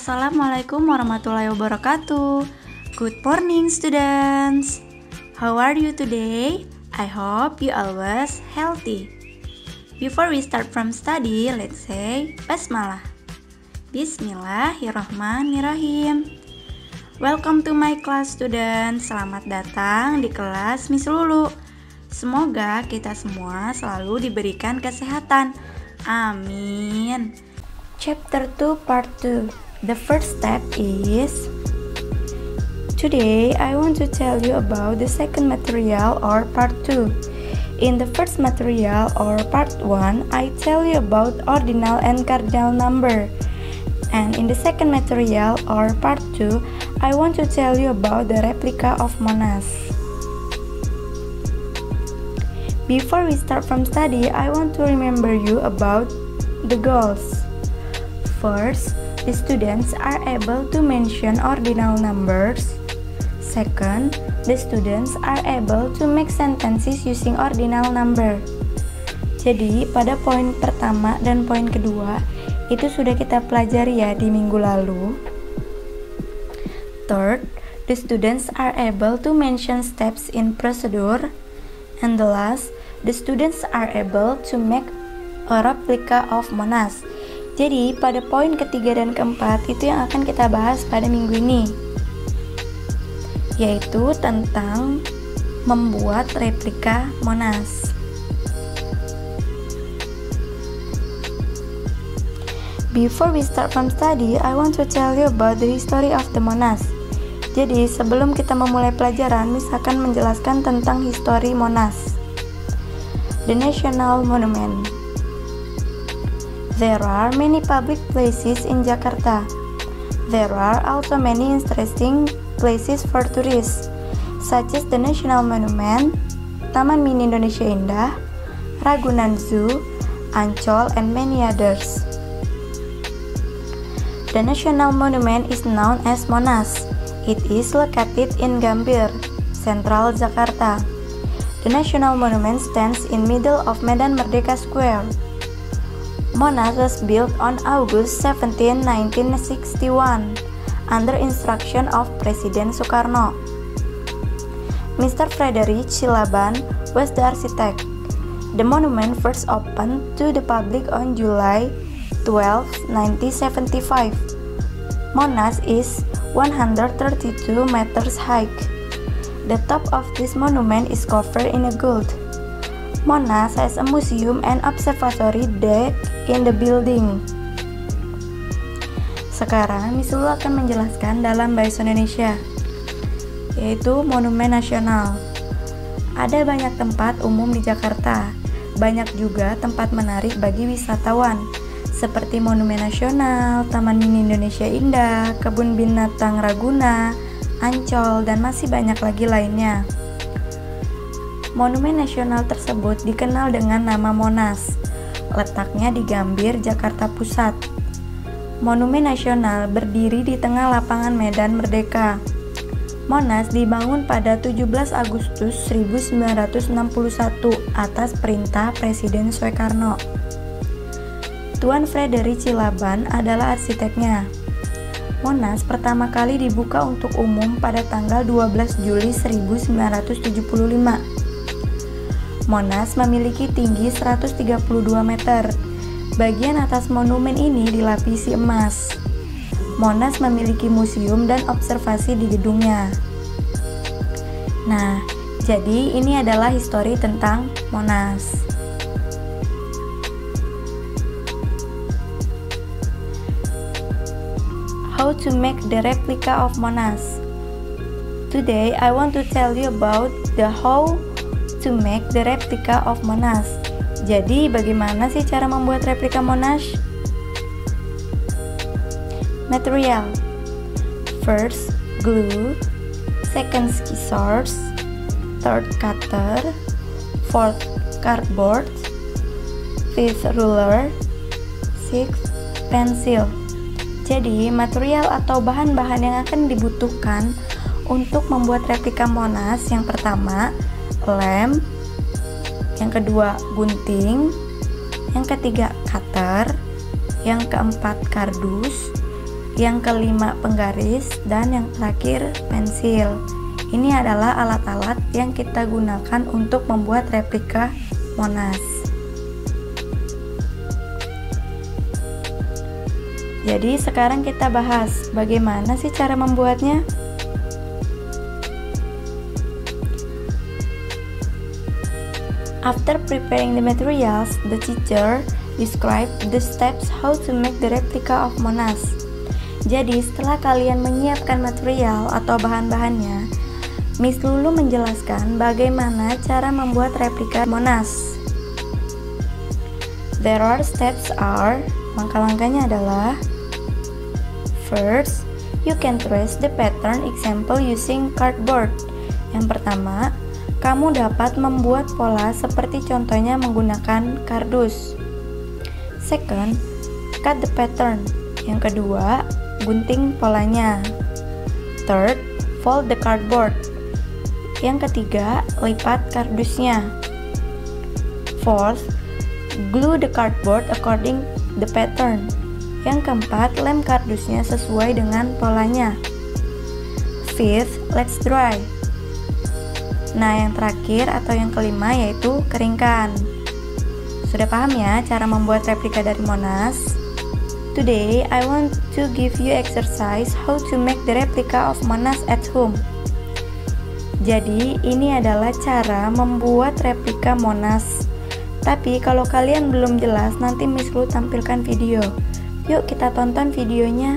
Assalamualaikum warahmatullahi wabarakatuh. Good morning students. How are you today? I hope you always healthy. Before we start from study, let's say Basmalah. Bismillahirrahmanirrahim. Welcome to my class students. Selamat datang di kelas Miss Lulu. Semoga kita semua selalu diberikan kesehatan. Amin. Chapter 2 Part 2. The first step is, today I want to tell you about the second material or Part 2. In the first material or Part 1, I tell you about ordinal and cardinal number. And in the second material or Part 2, I want to tell you about the replica of monas. Before we start from study, I want to remember you about the goals. First, the students are able to mention ordinal numbers. Second, the students are able to make sentences using ordinal number. Jadi, pada poin pertama dan poin kedua, itu sudah kita pelajari ya di minggu lalu. Third, the students are able to mention steps in procedure. And the last, the students are able to make a replica of monas. Jadi, pada poin ketiga dan keempat itu yang akan kita bahas pada minggu ini, yaitu tentang membuat replika monas. Before we start from study, I want to tell you about the history of the monas. Jadi, sebelum kita memulai pelajaran, Miss akan menjelaskan tentang histori monas. The National Monument. There are many public places in Jakarta. There are also many interesting places for tourists, such as the National Monument, Taman Mini Indonesia Indah, Ragunan Zoo, Ancol, and many others. The National Monument is known as Monas. It is located in Gambir, Central Jakarta. The National Monument stands in middle of Medan Merdeka Square. Monas was built on August 17, 1961, under instruction of Presiden Soekarno. Mr. Frederick Silaban was the architect. The monument first opened to the public on July 12, 1975. Monas is 132 meters high. The top of this monument is covered in gold. Monas has a museum and observatory deck in the building. Sekarang Miss Lulu akan menjelaskan dalam bahasa Indonesia, yaitu Monumen Nasional. Ada banyak tempat umum di Jakarta. Banyak juga tempat menarik bagi wisatawan, seperti Monumen Nasional, Taman Mini Indonesia Indah, Kebun Binatang Ragunan, Ancol, dan masih banyak lagi lainnya. Monumen nasional tersebut dikenal dengan nama Monas. Letaknya di Gambir, Jakarta Pusat. Monumen nasional berdiri di tengah lapangan Medan Merdeka. Monas dibangun pada 17 Agustus 1961 atas perintah Presiden Soekarno. Tuan Frederick Silaban adalah arsiteknya. Monas pertama kali dibuka untuk umum pada tanggal 12 Juli 1975. Monas memiliki tinggi 132 meter. Bagian atas monumen ini dilapisi emas. Monas memiliki museum dan observasi di gedungnya. Nah, jadi ini adalah histori tentang Monas. How to make the replica of Monas. Today, I want to tell you about the how to make the replica of Monas. Jadi, bagaimana sih cara membuat replika Monas? Material. First, glue. Second, scissors. Third, cutter. Fourth, cardboard. Fifth, ruler. Sixth, pencil. Jadi, material atau bahan-bahan yang akan dibutuhkan untuk membuat replika Monas, yang pertama, lem, yang kedua gunting, yang ketiga cutter, yang keempat kardus, yang kelima penggaris, dan yang terakhir pensil. Ini adalah alat-alat yang kita gunakan untuk membuat replika Monas. Jadi sekarang kita bahas bagaimana sih cara membuatnya. After preparing the materials, the teacher described the steps how to make the replica of Monas. Jadi setelah kalian menyiapkan material atau bahan-bahannya, Miss Lulu menjelaskan bagaimana cara membuat replika Monas. There are steps are, langkah-langkahnya adalah: first, you can trace the pattern example using cardboard. Yang pertama, kamu dapat membuat pola seperti contohnya menggunakan kardus. Second, cut the pattern. Yang kedua, gunting polanya. Third, fold the cardboard. Yang ketiga, lipat kardusnya. Fourth, glue the cardboard according the pattern. Yang keempat, lem kardusnya sesuai dengan polanya. Fifth, let's dry. Nah, yang terakhir atau yang kelima yaitu keringkan. Sudah paham ya cara membuat replika dari Monas? Today, I want to give you exercise how to make the replica of Monas at home. Jadi, ini adalah cara membuat replika Monas. Tapi kalau kalian belum jelas, nanti Miss Lu tampilkan video. Yuk kita tonton videonya.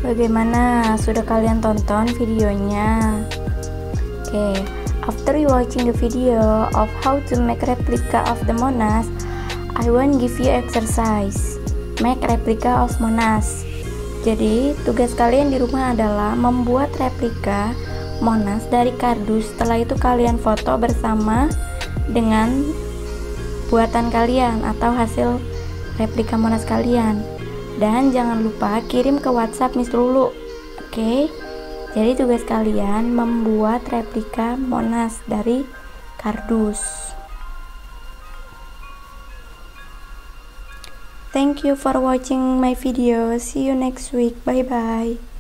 Bagaimana? Sudah kalian tonton videonya? Oke, after you watching the video of how to make replica of the Monas, I want give you exercise. Make replica of Monas. Jadi, tugas kalian di rumah adalah membuat replika Monas dari kardus. Setelah itu kalian foto bersama dengan buatan kalian atau hasil replika Monas kalian. Dan jangan lupa kirim ke WhatsApp Miss Lulu. Oke? Jadi tugas kalian membuat replika Monas dari kardus. Thank you for watching my video. See you next week. Bye bye.